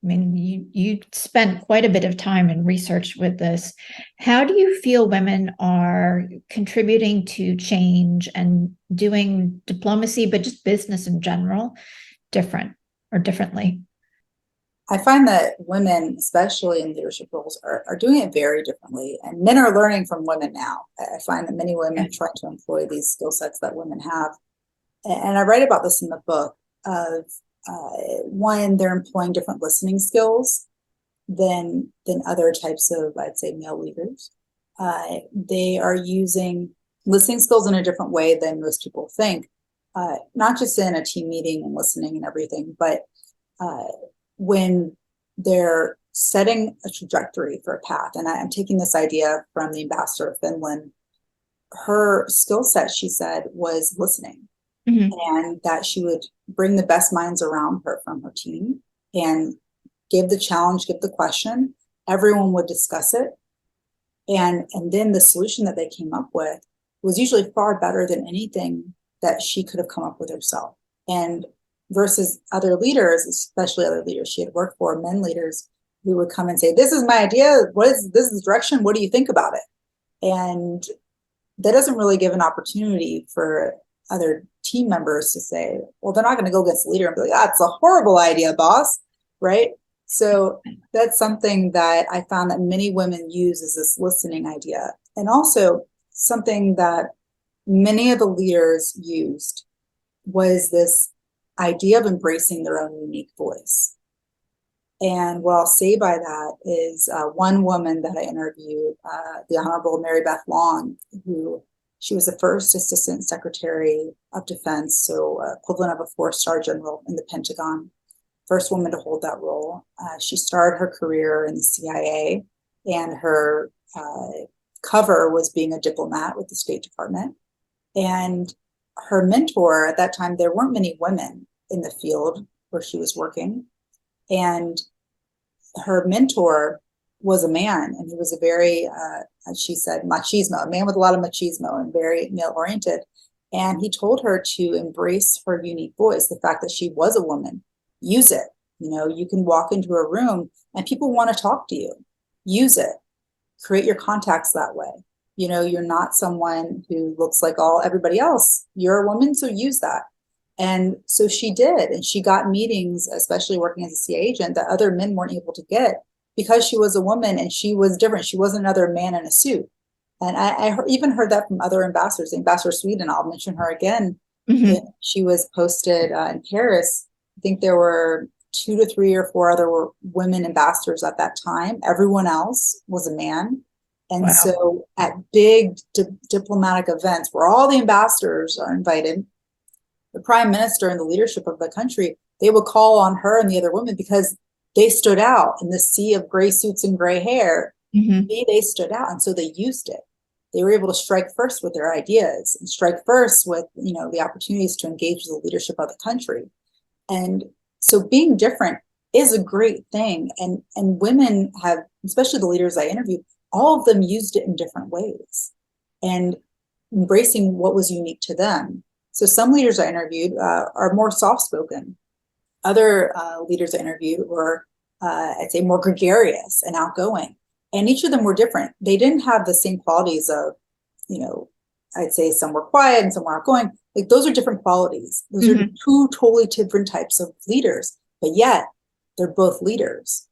I mean, you spent quite a bit of time and research with this. How do you feel women are contributing to change and doing diplomacy, but just business in general, differently? I find that women, especially in leadership roles, are doing it very differently. And men are learning from women now. I find that many women try to employ these skill sets that women have. And I write about this in the book of one, they're employing different listening skills than other types of, I'd say, male leaders. They are using listening skills in a different way than most people think, not just in a team meeting and listening and everything, but when they're setting a trajectory for a path. And I'm taking this idea from the ambassador of Finland. her skill set, she said, was listening, Mhm. and that she would bring the best minds around her from her team and give the challenge, give the question. Everyone would discuss it. And then the solution that they came up with was usually far better than anything that she could have come up with herself. And versus other leaders, especially other leaders she had worked for, men leaders who would come and say, "This is my idea. This is the direction. What do you think about it?" And that doesn't really give an opportunity for other team members to say, well, they're not going to go against the leader and be like, that's a horrible idea, boss. Right. So that's something that I found that many women use, is this listening idea. And also something that many of the leaders used was this idea of embracing their own unique voice. And what I'll say by that is one woman that I interviewed, the Honorable Mary Beth Long, who she was the first Assistant Secretary of Defense, so equivalent of a four-star general in the Pentagon, first woman to hold that role. She started her career in the CIA, and her cover was being a diplomat with the State Department. And her mentor at that time, there weren't many women in the field where she was working. And her mentor was a man, and he was a very, as she said, machismo, a man with a lot of machismo and very male oriented. And he told her to embrace her unique voice, the fact that she was a woman, use it. You know, you can walk into a room and people want to talk to you. Use it. Create your contacts that way. You know, you're not someone who looks like everybody else. You're a woman, so use that. And so she did, and she got meetings, especially working as a CIA agent, that other men weren't able to get because she was a woman and she was different. She wasn't another man in a suit. And I even heard that from other ambassadors. Ambassador Sweden, I'll mention her again. Mhm. She was posted in Paris. I think there were 2 to 3 or 4 other women ambassadors at that time. Everyone else was a man. And Wow. so at big diplomatic events where all the ambassadors are invited, the prime minister and the leadership of the country, they would call on her and the other women because they stood out in the sea of gray suits and gray hair. Mhm. They stood out, and so they used it. They were able to strike first with their ideas and strike first with, you know, the opportunities to engage with the leadership of the country. And so being different is a great thing. And women have, especially the leaders I interviewed, all of them used it in different ways and embracing what was unique to them. So some leaders I interviewed are more soft-spoken. Other leaders I interviewed were, I'd say, more gregarious and outgoing. And each of them were different. They didn't have the same qualities of, you know, I'd say some were quiet and some were outgoing. Like those are different qualities. Those are Mhm. two totally different types of leaders, but yet they're both leaders.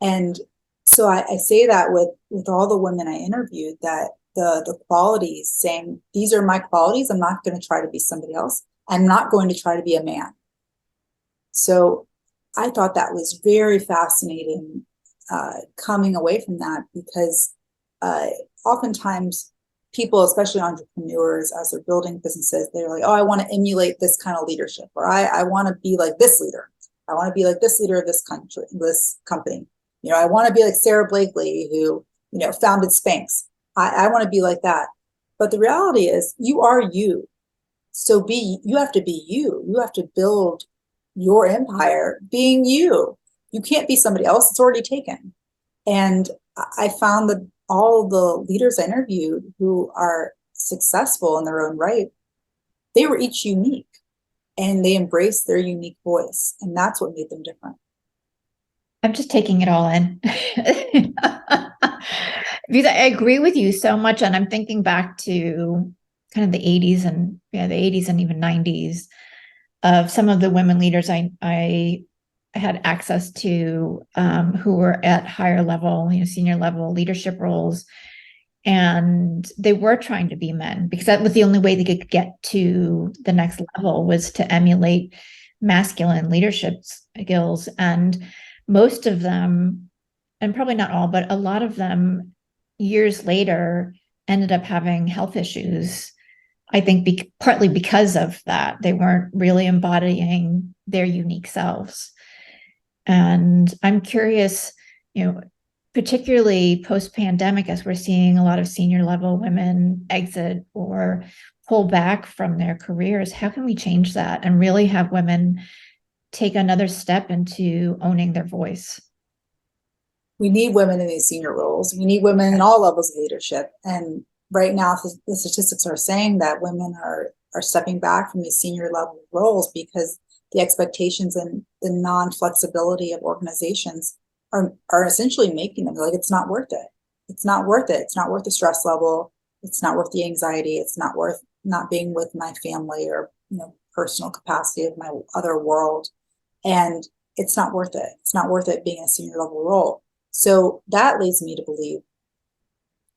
And so I say that with all the women I interviewed, that the qualities, saying these are my qualities, I'm not going to try to be somebody else. I'm not going to try to be a man. So I thought that was very fascinating, coming away from that, because uh, oftentimes people, especially entrepreneurs, as they're building businesses, they're like, oh, I want to emulate this kind of leadership, or I want to be like this leader. I want to be like this leader of this country, this company. You know, I want to be like Sarah Blakely, who, you know, founded Spanx. I want to be like that. But the reality is you are you. So you have to be you. You have to build your empire being you. You can't be somebody else. It's already taken. And I found that all the leaders I interviewed who are successful in their own right, they were each unique and they embraced their unique voice. And that's what made them different. I'm just taking it all in. Because I agree with you so much. And I'm thinking back to kind of the 80s and the 80s and even 90s of some of the women leaders I had access to, who were at higher level, senior level leadership roles. And they were trying to be men because that was the only way they could get to the next level, was to emulate masculine leadership skills. And most of them, and probably not all, but a lot of them years later ended up having health issues. I think partly because of that. They weren't really embodying their unique selves. And I'm curious, you know, particularly post-pandemic, as we're seeing a lot of senior level women exit or pull back from their careers, how can we change that and really have women take another step into owning their voice? We need women in these senior roles. We need women in all levels of leadership. And right now, the statistics are saying that women are stepping back from these senior level roles because the expectations and the non-flexibility of organizations are essentially making them like, it's not worth it. It's not worth it. It's not worth the stress level. It's not worth the anxiety. It's not worth not being with my family or, personal capacity of my other world. And it's not worth it. It's not worth it being a senior level role. So that leads me to believe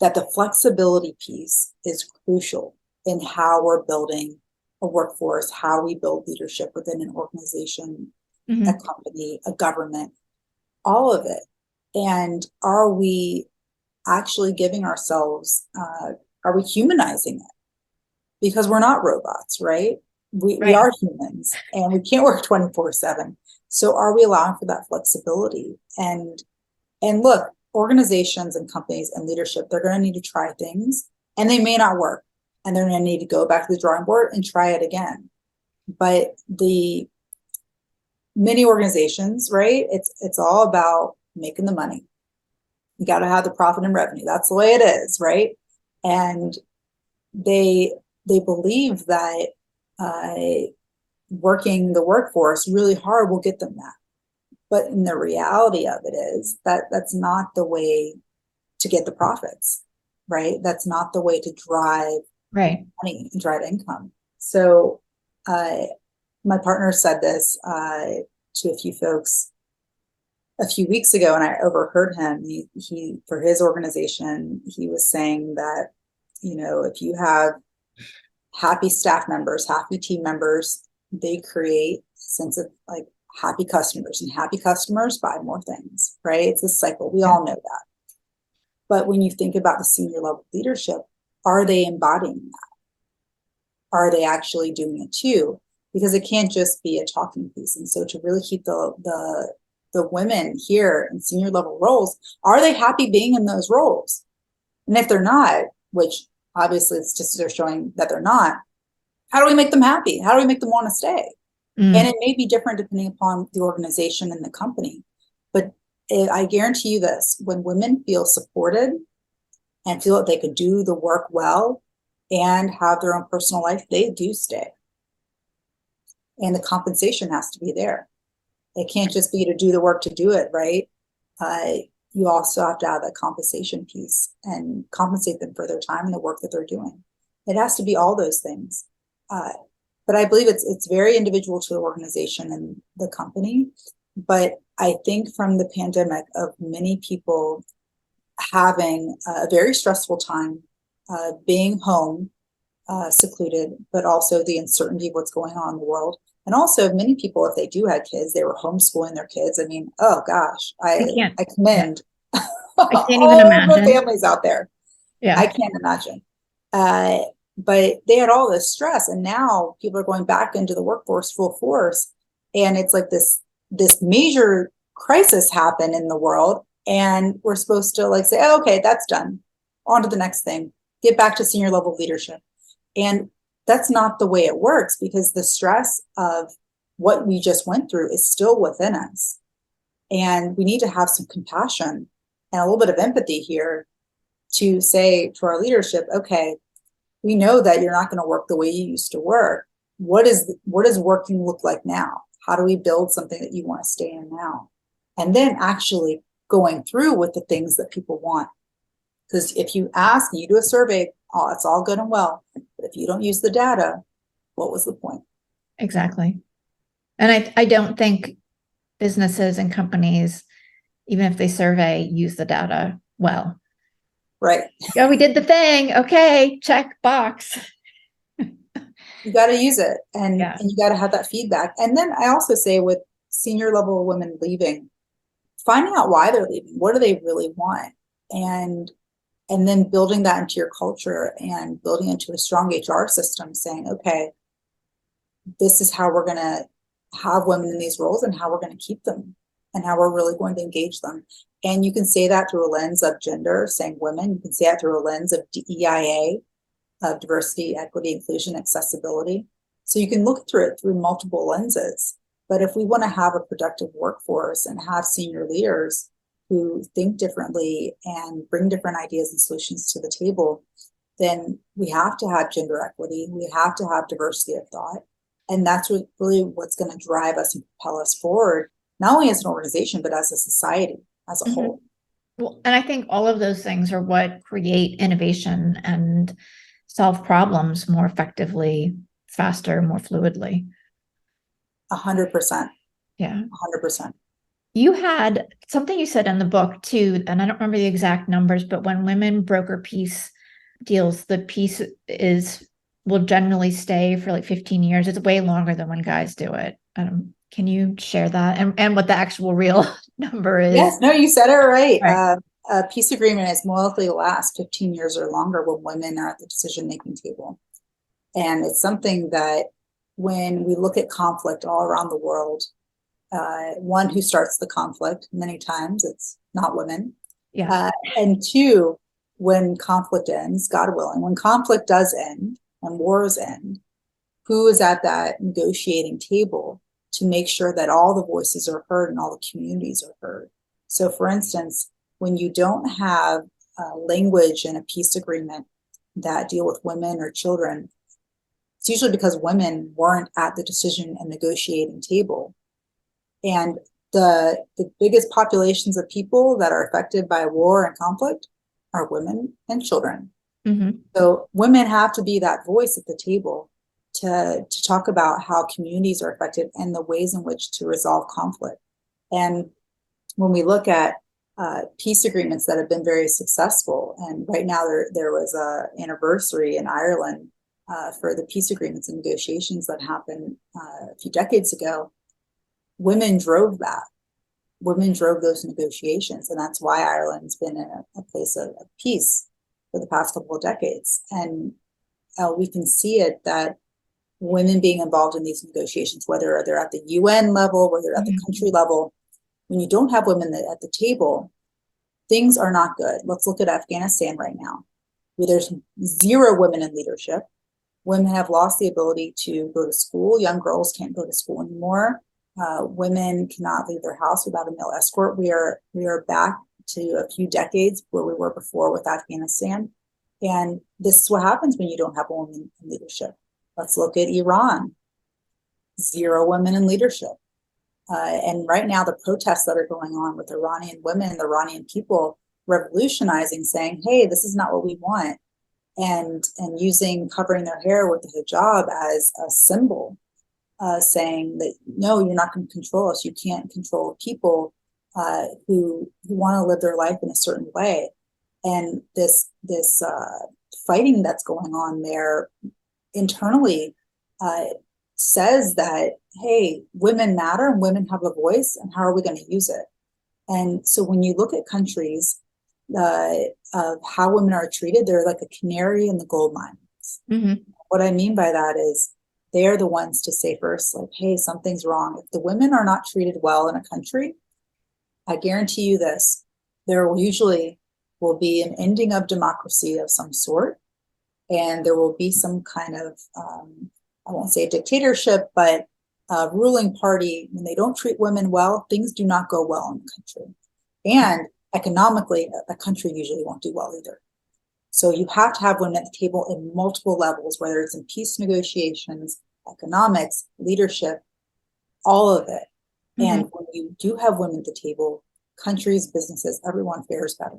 that the flexibility piece is crucial in how we're building a workforce, how we build leadership within an organization, a company, a government, all of it. And are we actually giving ourselves, are we humanizing it? Because we're not robots, right? We are humans and we can't work 24/7. So are we allowing for that flexibility? And look, organizations and companies and leadership, they're going to need to try things and they may not work. And they're going to need to go back to the drawing board and try it again. But the many organizations, right? It's all about making the money. You got to have the profit and revenue. That's the way it is, right? And they believe that working the workforce really hard will get them that. But in the reality of it is that that's not the way to get the profits, right? That's not the way to drive money and drive income. So my partner said this to a few folks a few weeks ago, and I overheard him. He for his organization, he was saying that, if you have happy staff members, happy team members, they create a sense of like happy customers, and happy customers buy more things, right? It's a cycle. We all know that. But when you think about the senior level leadership, are they embodying that? Are they actually doing it too? Because it can't just be a talking piece. And so to really keep the women here in senior level roles, are they happy being in those roles? And if they're not, which obviously it's just they're showing that they're not, how do we make them happy? How do we make them want to stay? And it may be different depending upon the organization and the company. But I guarantee you this, when women feel supported and feel that they could do the work well and have their own personal life, they do stay. And the compensation has to be there. It can't just be to do the work to do it, right? You also have to have that compensation piece and compensate them for their time and the work that they're doing. It has to be all those things. But I believe it's very individual to the organization and the company. But I think from the pandemic of many people having a very stressful time, being home, secluded, but also the uncertainty of what's going on in the world. And also many people, if they do have kids, they were homeschooling their kids. I mean, oh gosh, I commend I can't all even of the imagine. families out there. I can't imagine. But they had all this stress, and now people are going back into the workforce full force, and it's like this major crisis happened in the world, and we're supposed to like say, oh, okay, that's done, on to the next thing, get back to senior level leadership. And that's not the way it works, because the stress of what we just went through is still within us, and we need to have some compassion and a little bit of empathy here to say to our leadership, okay, we know that you're not going to work the way you used to work. What does working look like now? How do we build something that you want to stay in now? And then actually going through with the things that people want. Because if you ask and you do a survey, oh, it's all good and well. But if you don't use the data, what was the point? Exactly. And I don't think businesses and companies, even if they survey, use the data well. Right. Oh, we did the thing. Okay, check box. You got to use it, and you got to have that feedback. And then I also say with senior level women leaving, finding out why they're leaving. What do they really want? And then building that into your culture and building into a strong HR system, saying, okay, this is how we're going to have women in these roles and how we're going to keep them and how we're really going to engage them. And you can say that through a lens of gender, saying women. You can say that through a lens of DEIA, of diversity, equity, inclusion, accessibility. So you can look through it through multiple lenses. But if we want to have a productive workforce and have senior leaders who think differently and bring different ideas and solutions to the table, then we have to have gender equity. We have to have diversity of thought. And that's really what's going to drive us and propel us forward, not only as an organization, but as a society as a Mm-hmm. whole. Well, and I think all of those things are what create innovation and solve problems more effectively, faster, more fluidly. 100%. Yeah. 100%. You had something you said in the book too, and I don't remember the exact numbers, but when women broker peace deals, the peace will generally stay for like 15 years. It's way longer than when guys do it. Can you share that and what the actual real number is? Yes, no, you said it right. Right. A peace agreement is more likely to last 15 years or longer when women are at the decision-making table. And it's something that when we look at conflict all around the world, one, who starts the conflict? Many times it's not women. Yeah. And two, when conflict ends, God willing, when conflict does end and wars end, who is at that negotiating table to make sure that all the voices are heard and all the communities are heard? So, for instance, when you don't have language in a peace agreement that deal with women or children, it's usually because women weren't at the decision and negotiating table. And the biggest populations of people that are affected by war and conflict are women and children. Mm-hmm. So women have to be that voice at the table to talk about how communities are affected and the ways in which to resolve conflict. And when we look at peace agreements that have been very successful, and right now there was an anniversary in Ireland for the peace agreements and negotiations that happened a few decades ago, women drove that. Women drove those negotiations, and that's why Ireland's been in a place of peace for the past couple of decades. And we can see it that women being involved in these negotiations, whether they're at the UN level, whether they're at the country level, when you don't have women at the table, things are not good. Let's look at Afghanistan right now, where there's 0 women in leadership. Women have lost the ability to go to school. Young girls can't go to school anymore. Women cannot leave their house without a male escort. We are back to a few decades where we were before with Afghanistan. And this is what happens when you don't have women in leadership. Let's look at Iran. 0 women in leadership. And right now, the protests that are going on with Iranian women, the Iranian people revolutionizing, saying, hey, this is not what we want. And using covering their hair with the hijab as a symbol, saying that, no, you're not going to control us. You can't control people who want to live their life in a certain way. And this fighting that's going on there internally says that, hey, women matter and women have a voice, and how are we going to use it? And so when you look at countries of how women are treated, they're like a canary in the gold mines. Mm-hmm. What I mean by that is they are the ones to say first, like, hey, something's wrong. If the women are not treated well in a country, I guarantee you this, there will usually be an ending of democracy of some sort, and there will be some kind of I won't say a dictatorship, but a ruling party. When they don't treat women well, things do not go well in the country. And economically, a country usually won't do well either. So you have to have women at the table in multiple levels, whether it's in peace negotiations, economics, leadership, all of it. Mm-hmm. And when you do have women at the table, countries, businesses, everyone fares better.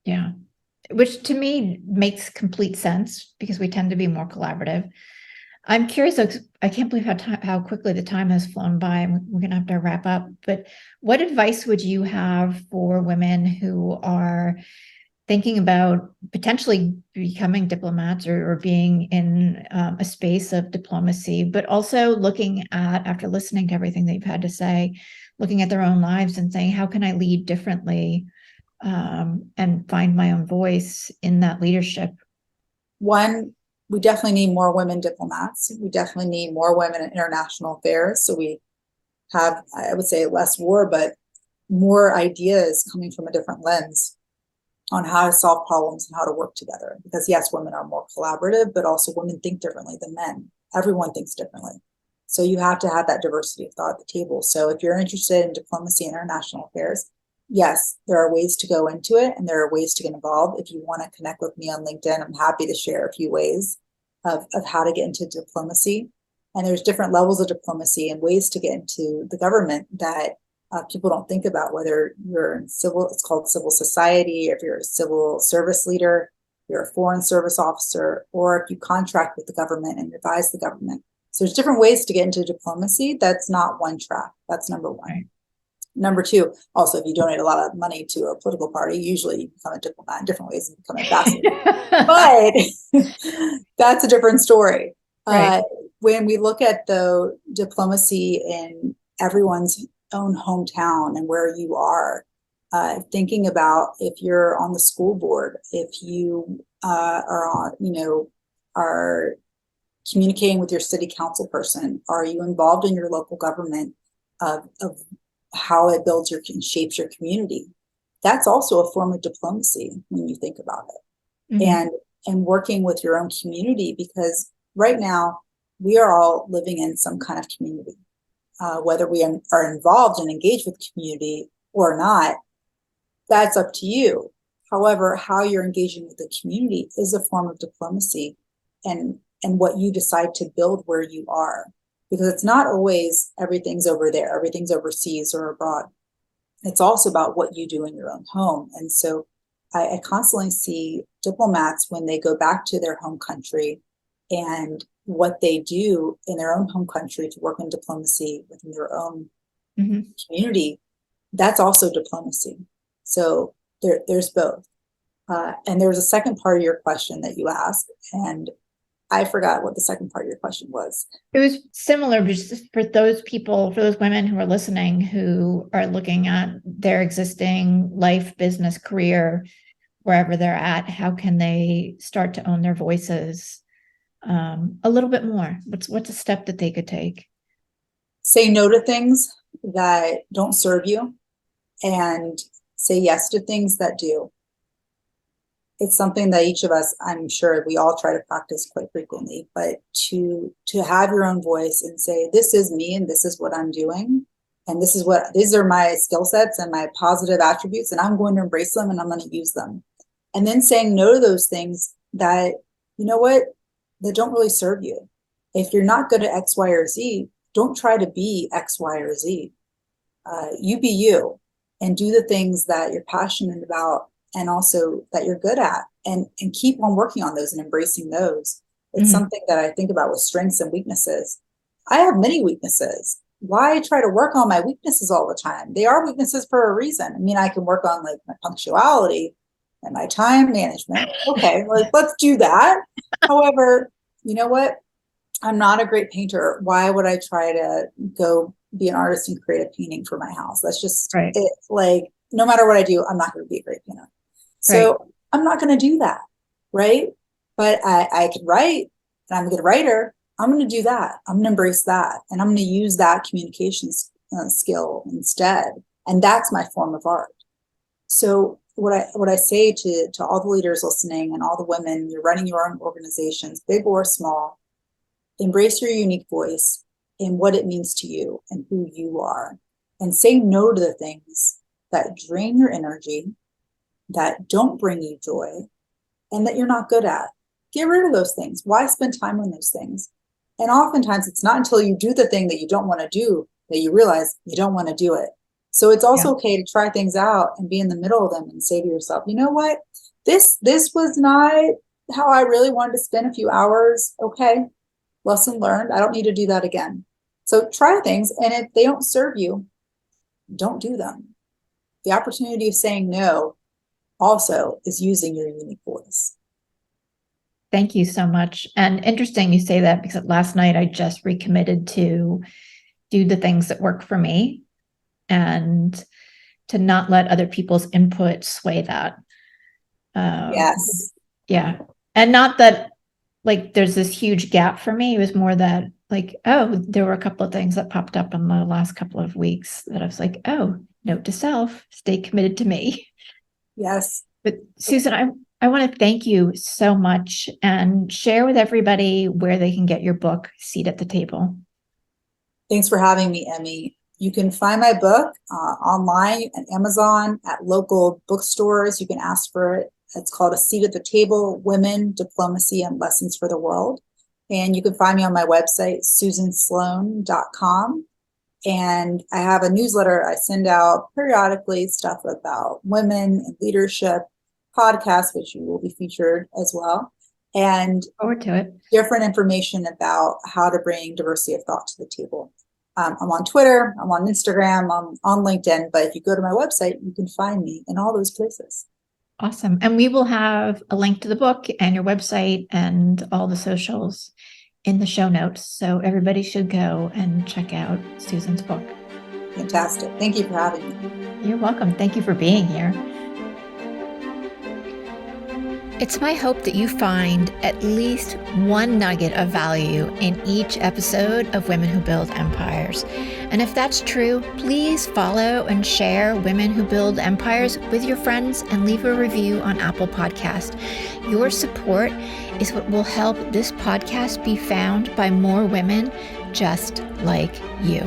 Yeah. Which to me makes complete sense because we tend to be more collaborative. I'm curious, I can't believe how quickly the time has flown by. We're going to have to wrap up. But what advice would you have for women who are thinking about potentially becoming diplomats or being in a space of diplomacy, but also looking at, after listening to everything that you've had to say, looking at their own lives and saying, how can I lead differently and find my own voice in that leadership? One, we definitely need more women diplomats. We definitely need more women in international affairs. So we have, I would say, less war, but more ideas coming from a different lens on how to solve problems and how to work together. Because yes, women are more collaborative, but also women think differently than men. Everyone thinks differently. So you have to have that diversity of thought at the table. So if you're interested in diplomacy and international affairs, yes, there are ways to go into it and there are ways to get involved. If you want to connect with me on LinkedIn, I'm happy to share a few ways of how to get into diplomacy. And there's different levels of diplomacy and ways to get into the government that people don't think about, whether you're in civil, it's called civil society, if you're a civil service leader, you're a foreign service officer, or if you contract with the government and advise the government. So there's different ways to get into diplomacy. That's not one track. That's number one. Right. Number two, also, if you donate a lot of money to a political party, usually you become a diplomat in different ways and become an ambassador. But that's a different story. Right. When we look at the diplomacy in everyone's own hometown and where you are, thinking about if you're on the school board, if you are on, are communicating with your city council person, are you involved in your local government of how it builds and shapes your community? That's also a form of diplomacy when you think about it. Mm-hmm. And working with your own community, because right now we are all living in some kind of community. Whether we are involved and engaged with community or not, that's up to you. However, how you're engaging with the community is a form of diplomacy and what you decide to build where you are. Because it's not always everything's over there, everything's overseas or abroad. It's also about what you do in your own home. And so I constantly see diplomats when they go back to their home country and what they do in their own home country to work in diplomacy within their own community. That's also diplomacy. So there's both. And there was a second part of your question that you asked, and I forgot what the second part of your question was. It was similar, but just for those people, for those women who are listening, who are looking at their existing life, business, career, wherever they're at, how can they start to own their voices a little bit more? What's a step that they could take? Say no to things that don't serve you and say yes to things that do. It's something that each of us, I'm sure we all try to practice quite frequently, but to have your own voice and say, this is me and this is what I'm doing. And these are my skill sets and my positive attributes, and I'm going to embrace them and I'm going to use them. And then saying no to those things that, that don't really serve you. If you're not good at X, Y, or Z, don't try to be X, Y, or Z. You be you and do the things that you're passionate about and also that you're good at, and keep on working on those and embracing those. It's something that I think about with strengths and weaknesses. I have many weaknesses. Why try to work on my weaknesses all the time? They are weaknesses for a reason. I mean, I can work on like my punctuality and my time management. Okay, let's do that. However, you know what? I'm not a great painter. Why would I try to go be an artist and create a painting for my house? That's just Right. it. Like, no matter what I do, I'm not going to be a great painter. So Right. I'm not going to do that. Right. But I can write, and I'm a good writer. I'm going to do that. I'm going to embrace that. And I'm going to use that communication skill instead. And that's my form of art. So what I say to all the leaders listening and all the women, you're running your own organizations, big or small, embrace your unique voice and what it means to you and who you are. And say no to the things that drain your energy, that don't bring you joy, and that you're not good at. Get rid of those things. Why spend time on those things? And oftentimes it's not until you do the thing that you don't want to do that you realize you don't want to do it. So it's also okay to try things out and be in the middle of them and say to yourself, you know what? This was not how I really wanted to spend a few hours. Okay, lesson learned. I don't need to do that again. So try things, and if they don't serve you, don't do them. The opportunity of saying no also is using your unique voice. Thank you so much. And interesting you say that, because last night I just recommitted to do the things that work for me and to not let other people's input sway that. Yes. Yeah. And not that like there's this huge gap for me. It was more that like, oh, there were a couple of things that popped up in the last couple of weeks that I was like, oh, note to self, stay committed to me. Yes. But Susan, I want to thank you so much and share with everybody where they can get your book, Seat at the Table. Thanks for having me, Emmy. You can find my book online at Amazon, at local bookstores. You can ask for it. It's called A Seat at the Table, Women, Diplomacy, and Lessons for the World. And you can find me on my website, susansloan.com. And I have a newsletter I send out periodically, stuff about women and leadership, podcasts, which you will be featured as well, and Forward to it. different information about how to bring diversity of thought to the table. I'm on Twitter, I'm on Instagram, I'm on LinkedIn, but if you go to my website, you can find me in all those places. Awesome. And we will have a link to the book and your website and all the socials in the show notes. So everybody should go and check out Susan's book. Fantastic. Thank you for having me. You're welcome. Thank you for being here. It's my hope that you find at least one nugget of value in each episode of Women Who Build Empires. And if that's true, please follow and share Women Who Build Empires with your friends and leave a review on Apple Podcast. Your support is what will help this podcast be found by more women just like you.